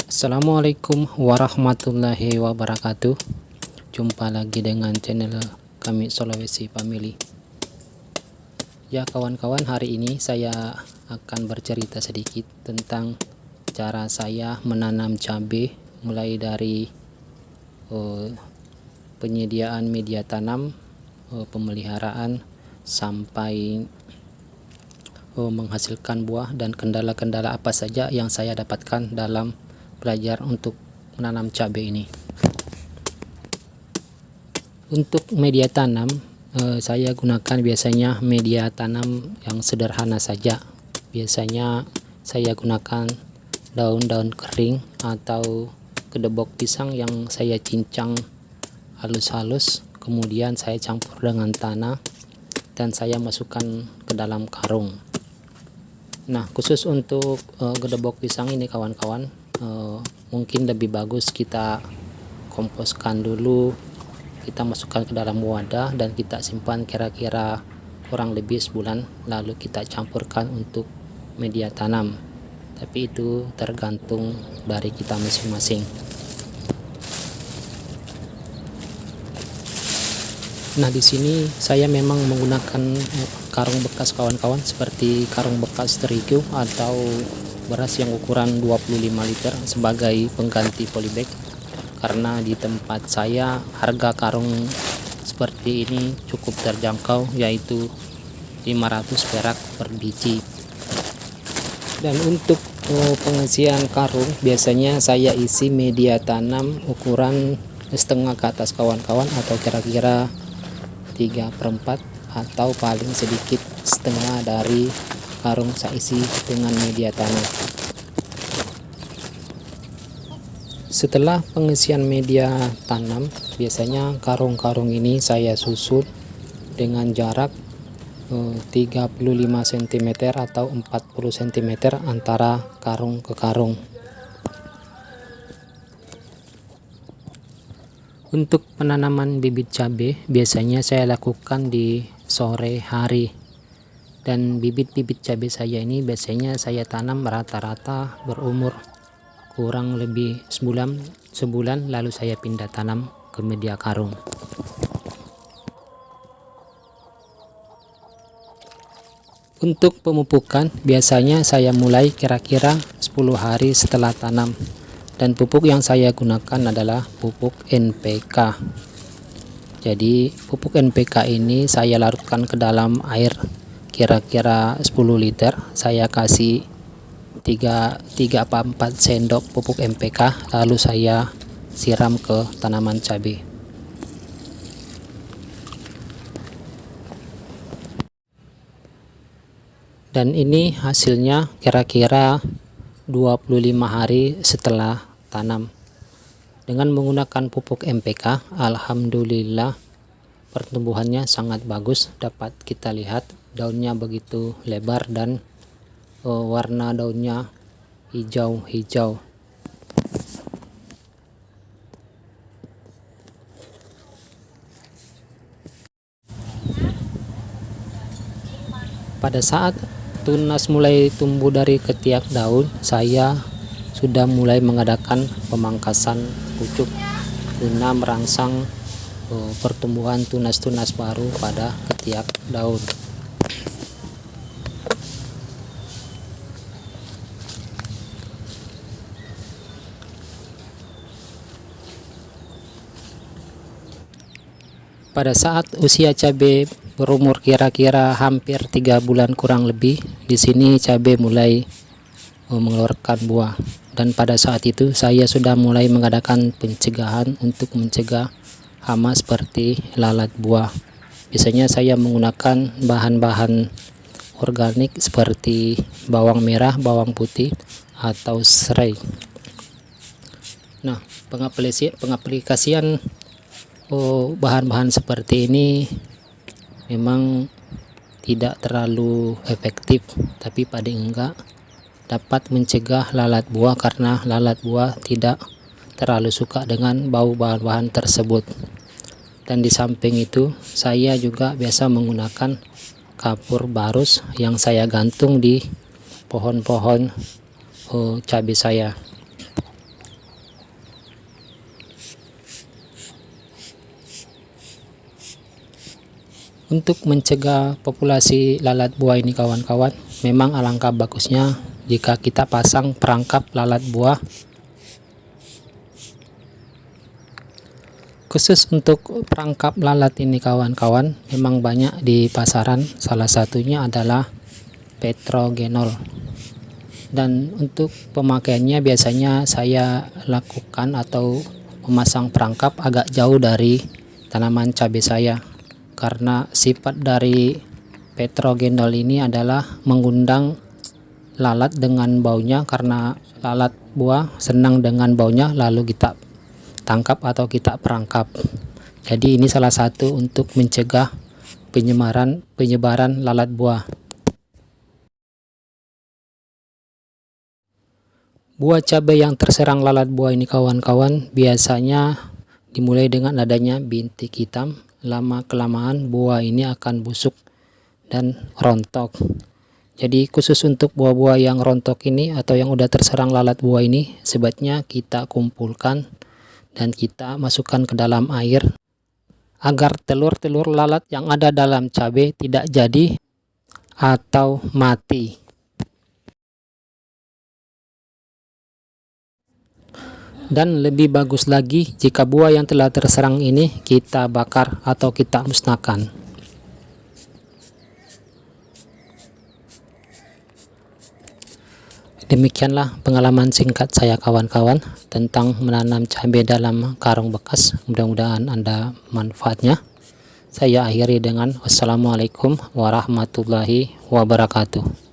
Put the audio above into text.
Assalamualaikum warahmatullahi wabarakatuh. Jumpa lagi dengan channel kami Sulawesi Family. Ya kawan-kawan, hari ini saya akan bercerita sedikit tentang cara saya menanam cabai, mulai dari penyediaan media tanam, pemeliharaan, sampai menghasilkan buah, dan kendala-kendala apa saja yang saya dapatkan dalam belajar untuk menanam cabai ini. Untuk media tanam, saya gunakan biasanya media tanam yang sederhana saja. Biasanya saya gunakan daun-daun kering atau kedebok pisang yang saya cincang halus-halus, kemudian saya campur dengan tanah dan saya masukkan ke dalam karung. Nah, khusus untuk gedebok pisang ini kawan-kawan, mungkin lebih bagus kita komposkan dulu, kita masukkan ke dalam wadah dan kita simpan kira-kira kurang lebih sebulan, lalu kita campurkan untuk media tanam. Tapi itu tergantung dari kita masing-masing. Nah, di sini saya memang menggunakan karung bekas kawan-kawan, seperti karung bekas terigu atau beras yang ukuran 25 liter sebagai pengganti polybag, karena di tempat saya harga karung seperti ini cukup terjangkau, yaitu 500 perak per biji. Dan untuk pengisian karung, biasanya saya isi media tanam ukuran setengah ke atas kawan-kawan, atau kira-kira 3/4 atau paling sedikit setengah dari karung saya isi dengan media tanam. Setelah pengisian media tanam, biasanya karung-karung ini saya susun dengan jarak 35 cm atau 40 cm antara karung ke karung. Untuk penanaman bibit cabai biasanya saya lakukan di sore hari, dan bibit-bibit cabai saya ini biasanya saya tanam rata-rata berumur kurang lebih sebulan lalu saya pindah tanam ke media karung. Untuk pemupukan biasanya saya mulai kira-kira 10 hari setelah tanam, dan pupuk yang saya gunakan adalah pupuk NPK. Jadi pupuk NPK ini saya larutkan ke dalam air kira-kira 10 liter. Saya kasih 3-4 sendok pupuk NPK, lalu saya siram ke tanaman cabai. Dan ini hasilnya kira-kira 25 hari setelah tanam. Dengan menggunakan pupuk NPK, alhamdulillah pertumbuhannya sangat bagus. Dapat kita lihat daunnya begitu lebar dan warna daunnya hijau-hijau. Pada saat tunas mulai tumbuh dari ketiak daun, saya sudah mulai mengadakan pemangkasan pucuk guna merangsang pertumbuhan tunas-tunas baru pada ketiak daun. Pada saat usia cabai berumur kira-kira hampir 3 bulan kurang lebih, di sini cabai mulai mengeluarkan buah, dan pada saat itu saya sudah mulai mengadakan pencegahan untuk mencegah hama seperti lalat buah. Biasanya saya menggunakan bahan-bahan organik seperti bawang merah, bawang putih, atau serai. Nah, pengaplikasian bahan-bahan seperti ini memang tidak terlalu efektif, tapi paling enggak dapat mencegah lalat buah, karena lalat buah tidak terlalu suka dengan bau bahan-bahan tersebut. Dan di samping itu saya juga biasa menggunakan kapur barus yang saya gantung di pohon-pohon cabai saya. Untuk mencegah populasi lalat buah ini kawan-kawan, memang alangkah bagusnya jika kita pasang perangkap lalat buah. Khusus untuk perangkap lalat ini kawan-kawan, memang banyak di pasaran, salah satunya adalah Petrogenol. Dan untuk pemakaiannya biasanya saya lakukan atau memasang perangkap agak jauh dari tanaman cabai saya, karena sifat dari Petrogenol ini adalah mengundang lalat dengan baunya, karena lalat buah senang dengan baunya lalu kita tangkap atau kita perangkap. Jadi ini salah satu untuk mencegah penyebaran lalat buah. Buah cabai yang terserang lalat buah ini kawan-kawan biasanya dimulai dengan adanya bintik hitam. Lama-kelamaan buah ini akan busuk dan rontok. Jadi khusus untuk buah-buah yang rontok ini atau yang udah terserang lalat buah ini, sebaiknya kita kumpulkan dan kita masukkan ke dalam air agar telur-telur lalat yang ada dalam cabai tidak jadi atau mati. Dan lebih bagus lagi jika buah yang telah terserang ini kita bakar atau kita musnahkan. Demikianlah pengalaman singkat saya kawan-kawan tentang menanam cabai dalam karung bekas. Mudah-mudahan Anda manfaatnya. Saya akhiri dengan wassalamualaikum warahmatullahi wabarakatuh.